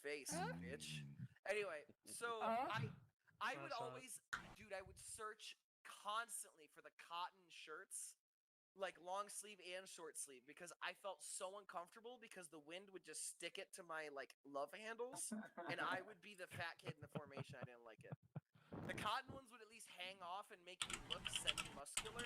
face, bitch. Anyway, so I would always, dude, I would search constantly for the cotton shirts, like long sleeve and short sleeve, because I felt so uncomfortable because the wind would just stick it to my like love handles, and I would be the fat kid in the formation. I didn't like it. The cotton ones would at least hang off and make me look semi-muscular,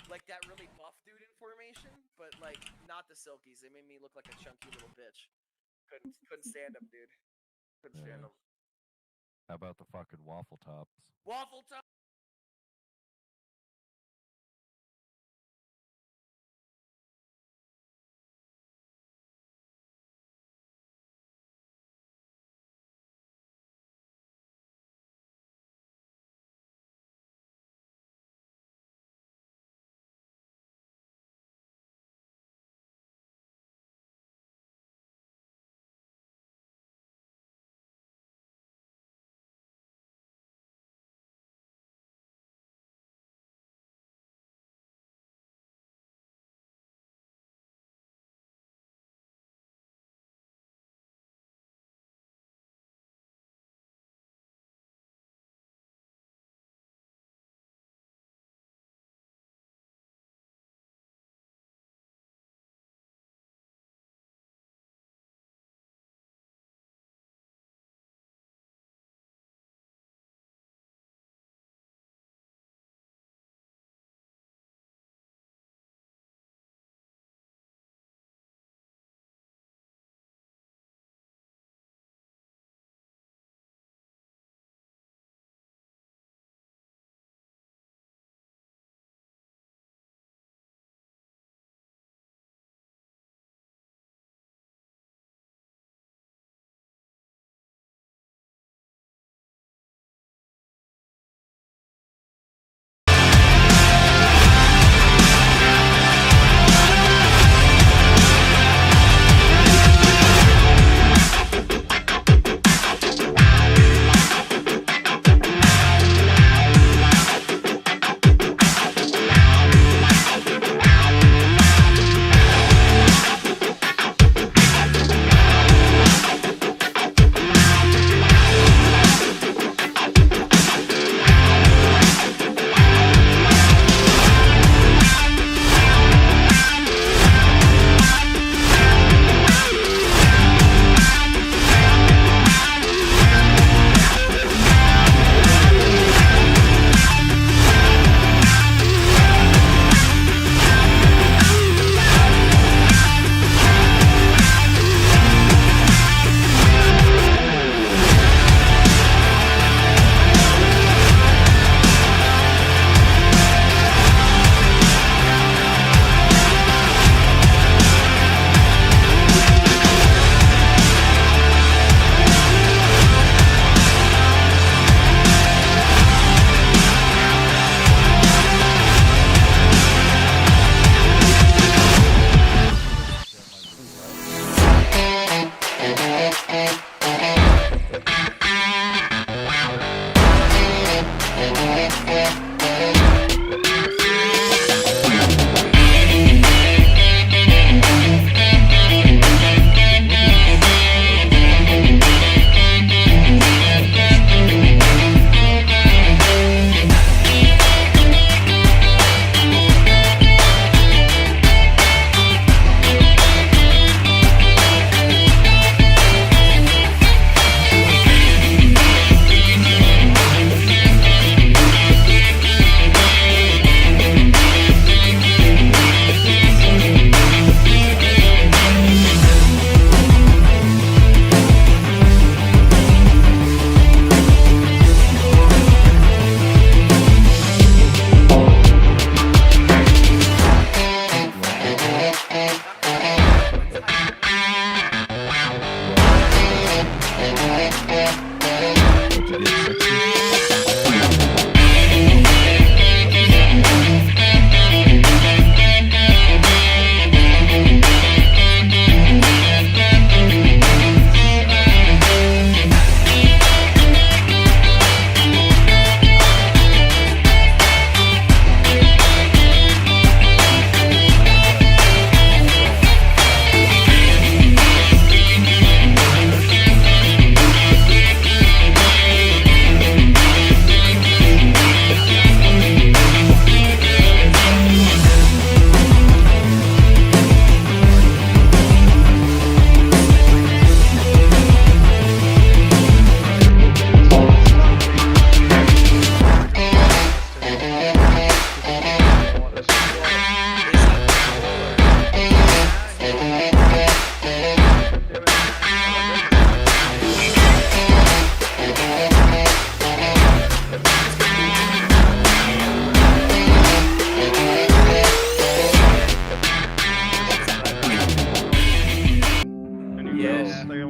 like that really buff dude in formation, but like not the silkies. They made me look like a chunky little bitch. Couldn't stand them, dude. Couldn't stand them. How about the fucking waffle tops? Waffle top.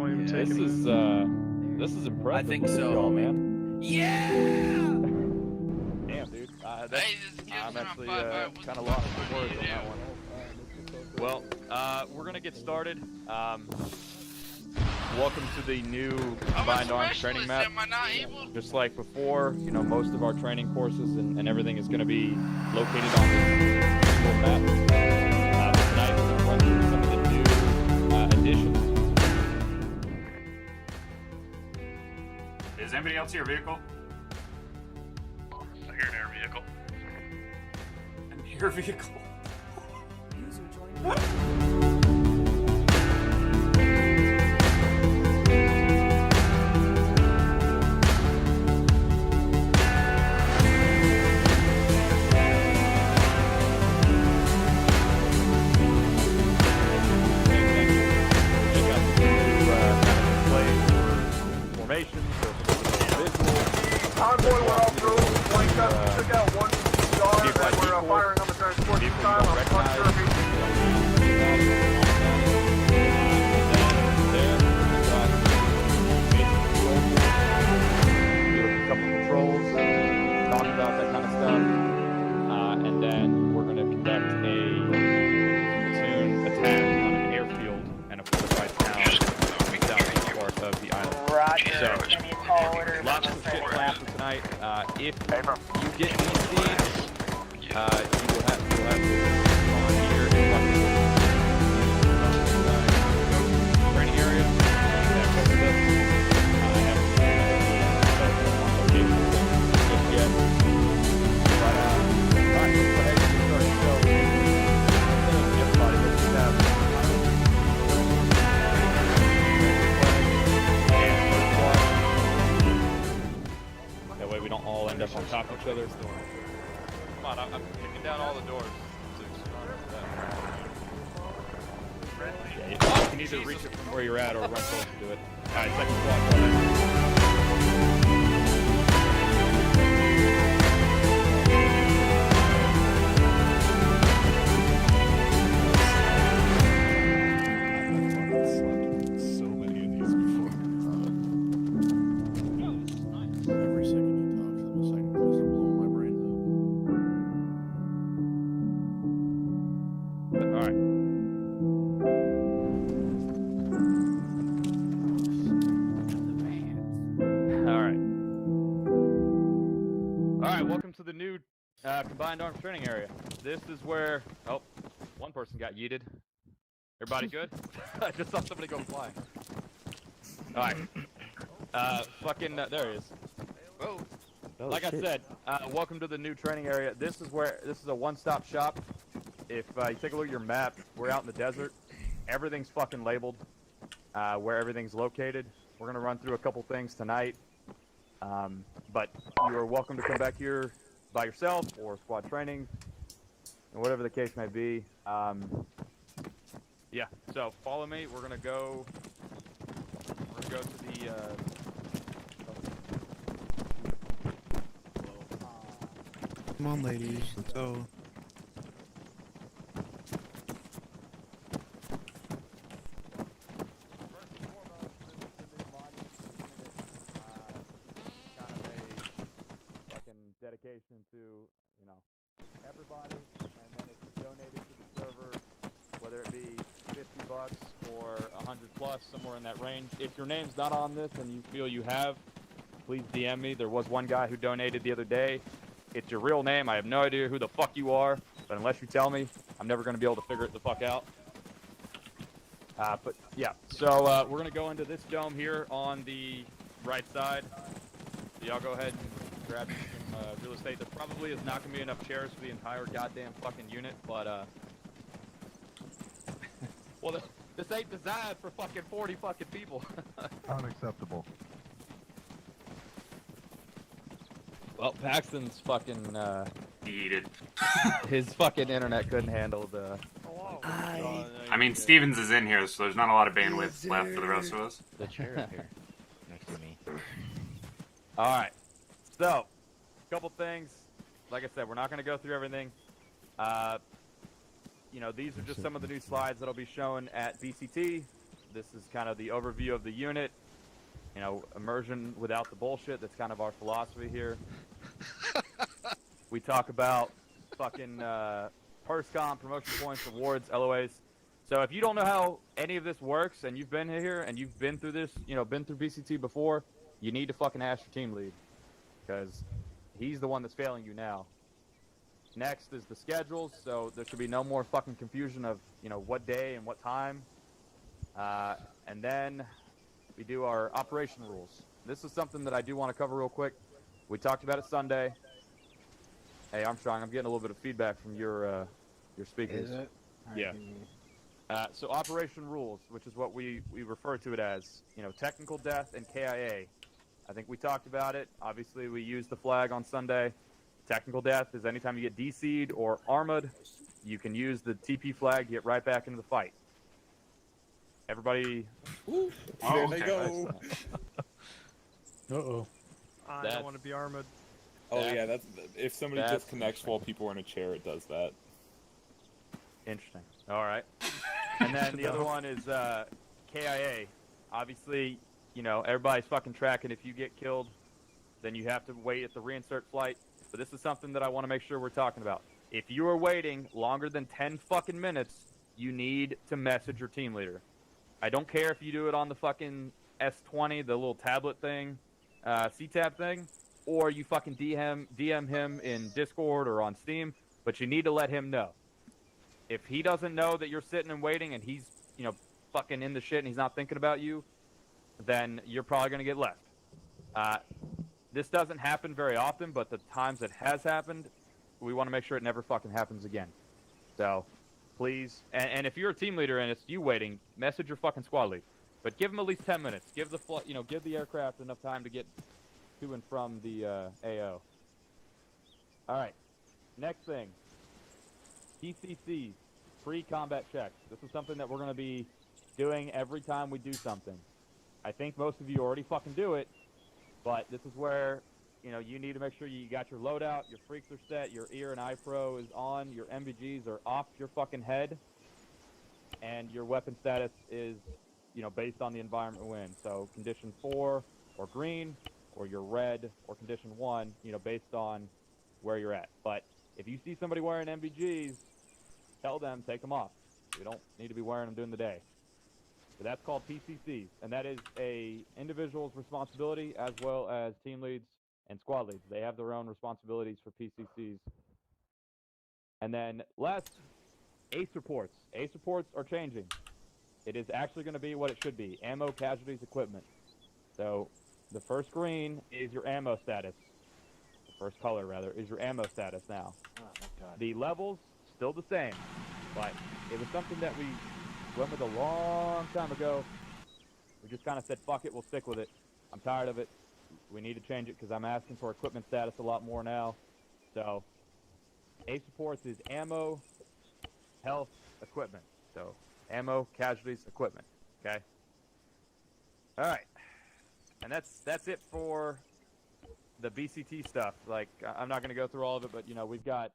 won't even take This it. is impressive. I think Look at so, y'all, homie. man. Yeah! Damn, dude. I'm actually kind of lost lost for words on that one. Well, we're gonna get started. Welcome to the new Combined Arms training map. Am I not able? Just like before, you know, most of our training courses and everything is gonna be located on this single map. But tonight we're gonna run through some of the new additions. Is anybody else here vehicle? I hear an air vehicle. An air vehicle. Convoy went all through, flanked us, took out one CR, and we're firing on the transport this time. I'm not sure if a couple controls, talk about that kind of stuff, and then we're going to conduct a platoon attack on an airfield and a fortified town southeast part of the island. Roger. So, Any call order? lots of shit planned for tonight. If you get these seeds, you will have to on here in training area. That way we don't all end up on top of each other. Come on, I'm kicking down all the doors. Yeah, you can either reach it from where you're at or run close to it. Alright, second squad, go ahead. So many of these before. Every second he talks, I'm a second closer to blowing my brains Alright. Alright, welcome to the new Combined Arms Training Area. This is where... Oh, one person got yeeted. Everybody good? I just saw somebody go flying. Alright. There he is. Whoa. Like I said, welcome to the new training area. This is a one-stop shop. If you take a look at your map, we're out in the desert. Everything's fucking labeled, where everything's located. We're gonna run through a couple things tonight. But you are welcome to come back here by yourself or squad training, and whatever the case may be. Yeah, so follow me. We're gonna go to the Come on, ladies, let's go. dedication to, you know, everybody, and then it's donated to the server, whether it be $50 or 100 plus, somewhere in that range. If your name's not on this and you feel you have, please DM me. There was one guy who donated the other day. It's your real name. I have no idea who the fuck you are, but unless you tell me, I'm never going to be able to figure it the fuck out. But yeah, so we're going to go into this dome here on the right side. So y'all go ahead and grab some real estate. There probably is not going to be enough chairs for the entire goddamn fucking unit, but well, this ain't designed for fucking 40 fucking people. Unacceptable. Well, Paxton's fucking Yeeted. his fucking internet couldn't handle the. I mean, Stevens is in here, so there's not a lot of bandwidth left for the rest of us. The chair up here next to me. All right. So, a couple things. Like I said, we're not going to go through everything. You know, these are just some of the new slides that'll be shown at BCT. This is kind of the overview of the unit. You know, immersion without the bullshit. That's kind of our philosophy here. We talk about fucking PERSCOM, promotion points, rewards, LOAs. So if you don't know how any of this works and you've been here and you've been through this, you know, been through BCT before, you need to fucking ask your team lead. Because he's the one that's failing you now. Next is the schedules, so there should be no more fucking confusion of, you know, what day and what time. And then we do our operation rules. This is something that I do want to cover real quick. We talked about it Sunday. Hey, Armstrong, I'm getting a little bit of feedback from your speakers. Is it? Yeah. So operation rules, which is what we refer to it as, you know, technical death and KIA. I think we talked about it. Obviously, we used the flag on Sunday. Technical death is anytime you get DC'd or armored, you can use the TP flag to get right back into the fight. Everybody... Ooh, there they go. Uh-oh. I don't want to be armored. Oh yeah, that's if somebody disconnects while people are in a chair, it does that. Interesting. All right. And then the other one is KIA. Obviously, you know, everybody's fucking tracking. If you get killed, then you have to wait at the reinsert flight. But this is something that I want to make sure we're talking about. If you are waiting longer than 10 fucking minutes, you need to message your team leader. I don't care if you do it on the fucking S20, the little tablet thing, CTAB thing, or you fucking DM him in Discord or on Steam, but you need to let him know. If he doesn't know that you're sitting and waiting and he's, you know, fucking in the shit and he's not thinking about you, then you're probably going to get left. This doesn't happen very often, but the times it has happened, we want to make sure it never fucking happens again. So, please, and if you're a team leader and it's you waiting, message your fucking squad lead. But give them at least 10 minutes. Give the give the aircraft enough time to get to and from the AO. All right. Next thing. PCCs, pre-combat checks. This is something that we're going to be doing every time we do something. I think most of you already fucking do it, but this is where, you know, you need to make sure you got your loadout, your freaks are set, your ear and eye pro is on, your MVGs are off your fucking head, and your weapon status is, you know, based on the environment we're in. So condition 4 or green, or you're red, or condition 1, you know, based on where you're at. But if you see somebody wearing MVGs, tell them, take them off. We don't need to be wearing them during the day. So that's called PCCs, and that is a individual's responsibility as well as team leads and squad leads. They have their own responsibilities for PCCs. And then last, ACE reports. ACE reports are changing. It is actually going to be what it should be, ammo, casualties, equipment. So the first green is your ammo status. The first color, rather, is your ammo status now. Oh, thank God. The levels, still the same, but it was something that we went with a long time ago. We just kind of said, fuck it, we'll stick with it. I'm tired of it. We need to change it because I'm asking for equipment status a lot more now. So, ACE reports is ammo, health, equipment. So, ammo, casualties, equipment. Okay? Alright. And that's it for the BCT stuff. Like, I'm not going to go through all of it, but, you know, we've got...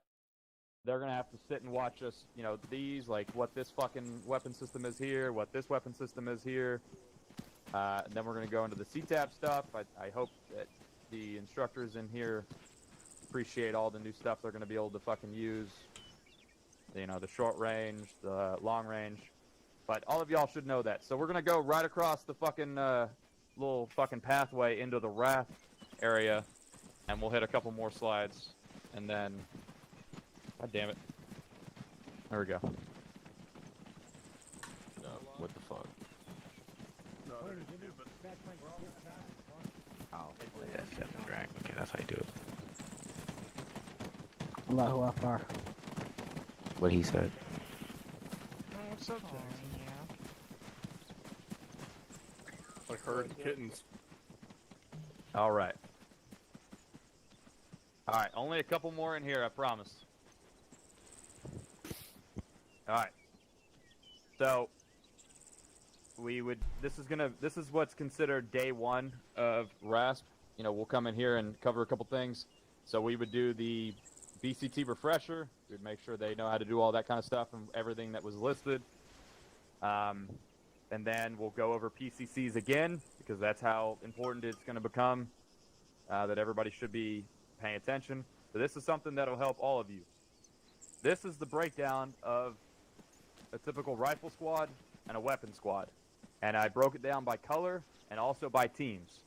They're going to have to sit and watch us, you know, these, like, what this fucking weapon system is here, what this weapon system is here. Then we're going to go into the CTAB stuff. I hope that the instructors in here appreciate all the new stuff they're going to be able to fucking use. You know, the short range, the long range. But all of y'all should know that. So we're going to go right across the fucking little fucking pathway into the Wrath area. And we'll hit a couple more slides. And then... God damn it. There we go. No, what the fuck? No, but Oh, yeah, 7 drag. Okay, that's how you do it. Allahu Akbar. What he said. what's up, Jackson? Like herd of kittens. Alright. Alright, only a couple more in here, I promise. Alright. So, this is what's considered day 1 of RASP. You know, we'll come in here and cover a couple things. So we would do the BCT refresher. We'd make sure they know how to do all that kind of stuff and everything that was listed. and then we'll go over PCCs again, because that's how important it's going to become, that everybody should be paying attention. So this is something that'll help all of you. This is the breakdown of a typical rifle squad and a weapon squad. And I broke it down by color and also by teams.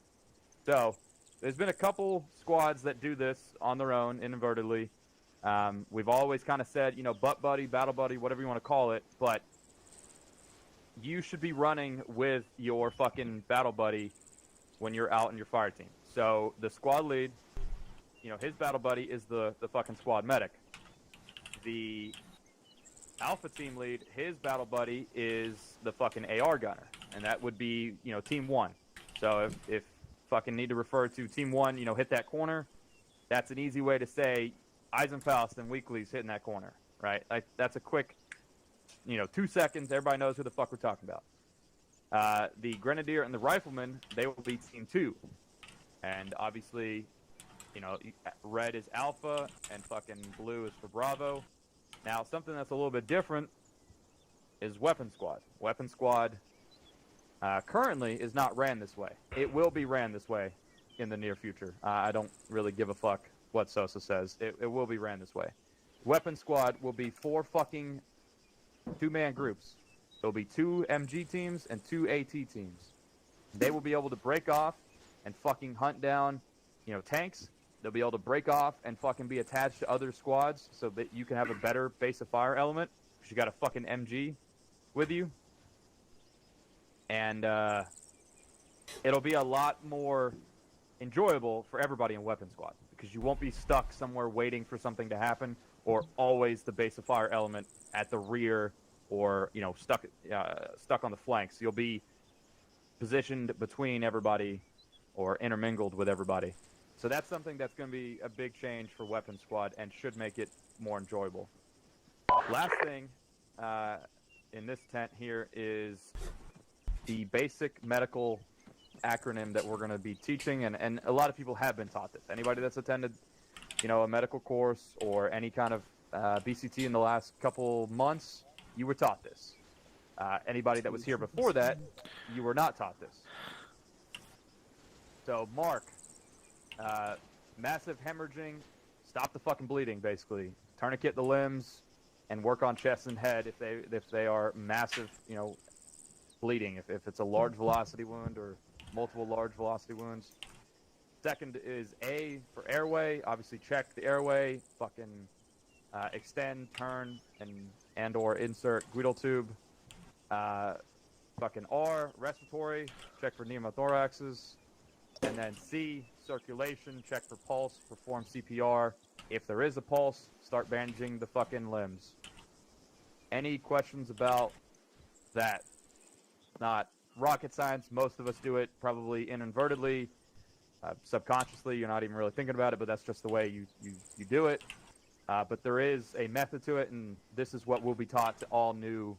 So there's been a couple squads that do this on their own, inadvertently. We've always kind of said, you know, butt buddy, battle buddy, whatever you want to call it, but you should be running with your fucking battle buddy when you're out in your fire team. So the squad lead, you know, his battle buddy is the fucking squad medic. The alpha team lead, his battle buddy is the fucking AR gunner, and that would be, you know, team 1. So if fucking need to refer to team 1, you know, hit that corner, that's an easy way to say Eisenfaust and Weekly's hitting that corner, right? Like, that's a quick, you know, 2 seconds, everybody knows who the fuck we're talking about. The Grenadier and the Rifleman, they will be team 2. And obviously, you know, red is Alpha and fucking blue is for Bravo. Now, something that's a little bit different is Weapon Squad. Weapon Squad currently is not ran this way. It will be ran this way in the near future. I don't really give a fuck what Sosa says. It will be ran this way. Weapon Squad will be 4 fucking 2-man groups. There'll be 2 MG teams and 2 AT teams. They will be able to break off and fucking hunt down, you know, tanks. They'll be able to break off and fucking be attached to other squads so that you can have a better base of fire element, because you got a fucking MG with you. And it'll be a lot more enjoyable for everybody in Weapon Squad, because you won't be stuck somewhere waiting for something to happen, or always the base of fire element at the rear, or, you know, stuck on the flanks. You'll be positioned between everybody or intermingled with everybody. So that's something that's going to be a big change for Weapon Squad and should make it more enjoyable. Last thing in this tent here is the basic medical acronym that we're going to be teaching, and a lot of people have been taught this. Anybody that's attended, you know, a medical course or any kind of BCT in the last couple months, you were taught this. Anybody that was here before that, you were not taught this. So, Mark, massive hemorrhaging, stop the fucking bleeding, basically. Tourniquet the limbs, and work on chest and head if they are massive, you know, bleeding. If it's a large velocity wound or multiple large velocity wounds. Second is A for airway. Obviously, check the airway. Fucking extend, turn, and or insert Guidal tube. Fucking R, respiratory. Check for pneumothoraxes. And then C, circulation, check for pulse, perform CPR. If there is a pulse, start bandaging the fucking limbs. Any questions about that? Not rocket science. Most of us do it probably inadvertently, subconsciously. You're not even really thinking about it, but that's just the way you do it. But there is a method to it, and this is what will be taught to all new,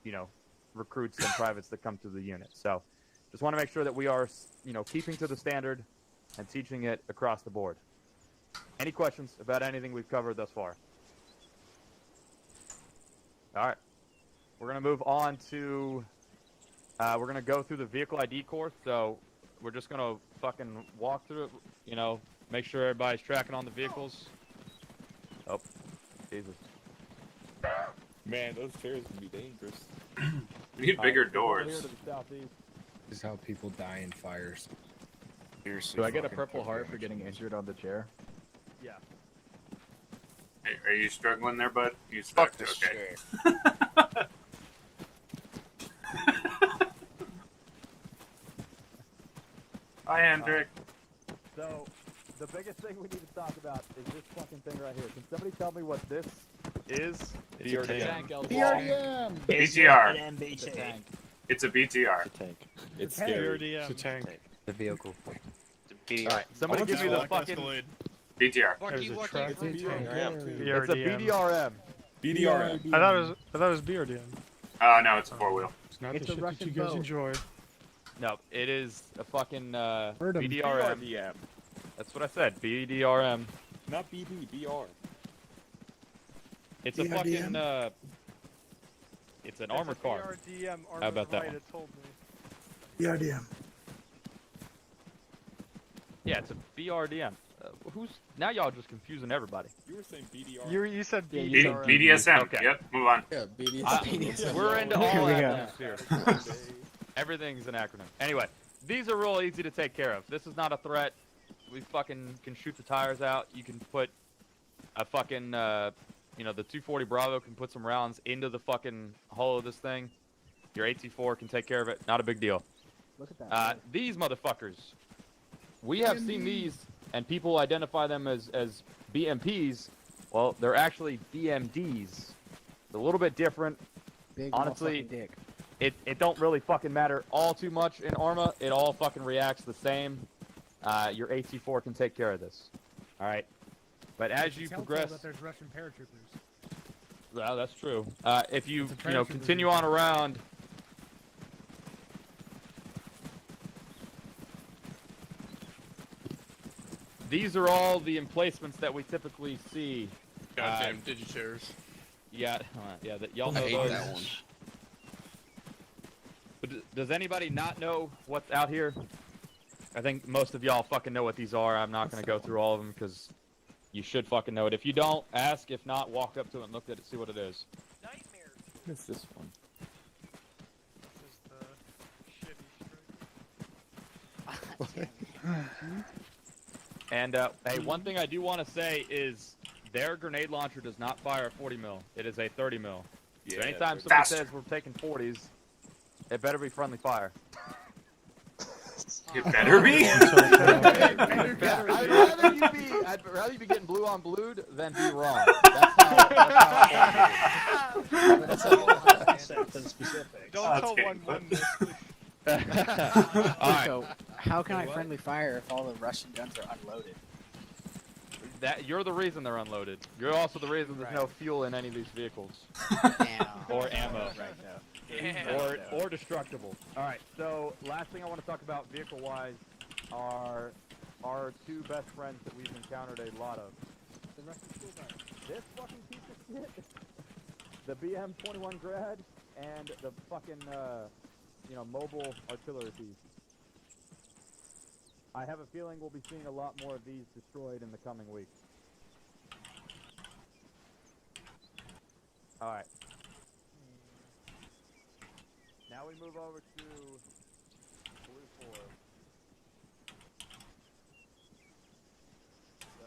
you know, recruits and privates that come to the unit. So just want to make sure that we are, you know, keeping to the standard and teaching it across the board. Any questions about anything we've covered thus far? All right. We're going to move on to, we're going to go through the vehicle ID course. So we're just going to fucking walk through it, you know, make sure everybody's tracking on the vehicles. Oh, Jesus. Man, those chairs can be dangerous. We need bigger doors. Here to the southeast. This is how people die in fires. Seriously. Do I get a Purple Heart for getting injured on the chair? Yeah. Hey, are you struggling there, bud? You Fuck stuck? this Okay. chair. Hi, Hendrik. So, the biggest thing we need to talk about is this fucking thing right here. Can somebody tell me what this is? It's a tank. BRDM! BTR. It's a BTR. Tank. It's scary. BRDM. It's a tank. The vehicle. Alright, somebody give me the fucking... BTR. There's a truck. It's a tank. It's a BDRM. BDRM. I thought it was BRDM. Oh, no, it's a 4-wheel. It's not It's the a shit that Russian you guys boat. enjoy. No, it is a fucking Heard 'em. BDRM. BRDM. That's what I said, BDRM. Not BD, BR. It's a BRDM? fucking, It's an armored car. BRDM How about that right, one? it told me. BRDM. Yeah, it's a BRDM. Who's now? Y'all just confusing everybody. You were saying BDR. You said B- BDR. BDSM. Okay. Yep. Move on. Yeah, BDSM. We're into Here all we go. acronyms here. Everything's an acronym. Anyway, these are real easy to take care of. This is not a threat. We fucking can shoot the tires out. You can put a fucking, the 240 Bravo can put some rounds into the fucking hull of this thing. Your AT4 can take care of it. Not a big deal. Look at that. These motherfuckers. We have seen these, and people identify them as BMPs. Well, they're actually BMDs. They're a little bit different. Big honestly, dick. It don't really fucking matter all too much in Arma. It all fucking reacts the same. Your AT4 can take care of this. All right. But as you progress, that there's Russian paratroopers. well, that's true. If you It's a continue on around, these are all the emplacements that we typically see. Goddamn Digitars. Yeah, y'all I know hate those. that one. But does anybody not know what's out here? I think most of y'all fucking know what these are. I'm not gonna go through all of them because you should fucking know it. If you don't, ask. If not, walk up to it and look at it, see what it is. Nightmares. What is this one? This is the shitty strike. And hey, one thing I do want to say is their grenade launcher does not fire a 40 mil. It is a 30 mil. So Yeah, anytime somebody Faster. says we're taking 40s, it better be friendly fire. It better be. I'd rather you be getting blue on blued than be wrong. That's how Specific. Don't That's tell getting 1-1 this, please. Alright, So, how can I friendly fire if all the Russian guns are unloaded? you're the reason they're unloaded. You're also the reason there's no fuel in any of these vehicles. Damn. Or ammo. Right now. Or destructible. Alright, so last thing I want to talk about vehicle-wise are our two best friends that we've encountered a lot of. The Russian school bus. This fucking piece of shit, the BM-21 Grad, and the fucking, mobile artillery piece. I have a feeling we'll be seeing a lot more of these destroyed in the coming weeks. Alright. Now we move over to Blue 4. So,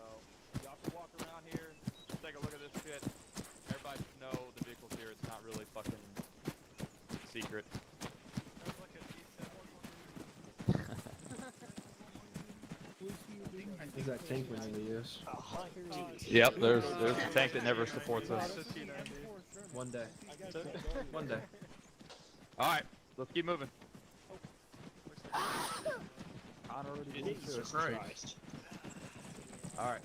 y'all can walk around here, take a look at this shit. Everybody should know the vehicle's here. It's not really fucking secret. Sounds like a decent Is that tank we need to use? Yep, there's a tank that never supports us. One day. One day. Alright, let's keep moving. Jesus Christ. Alright,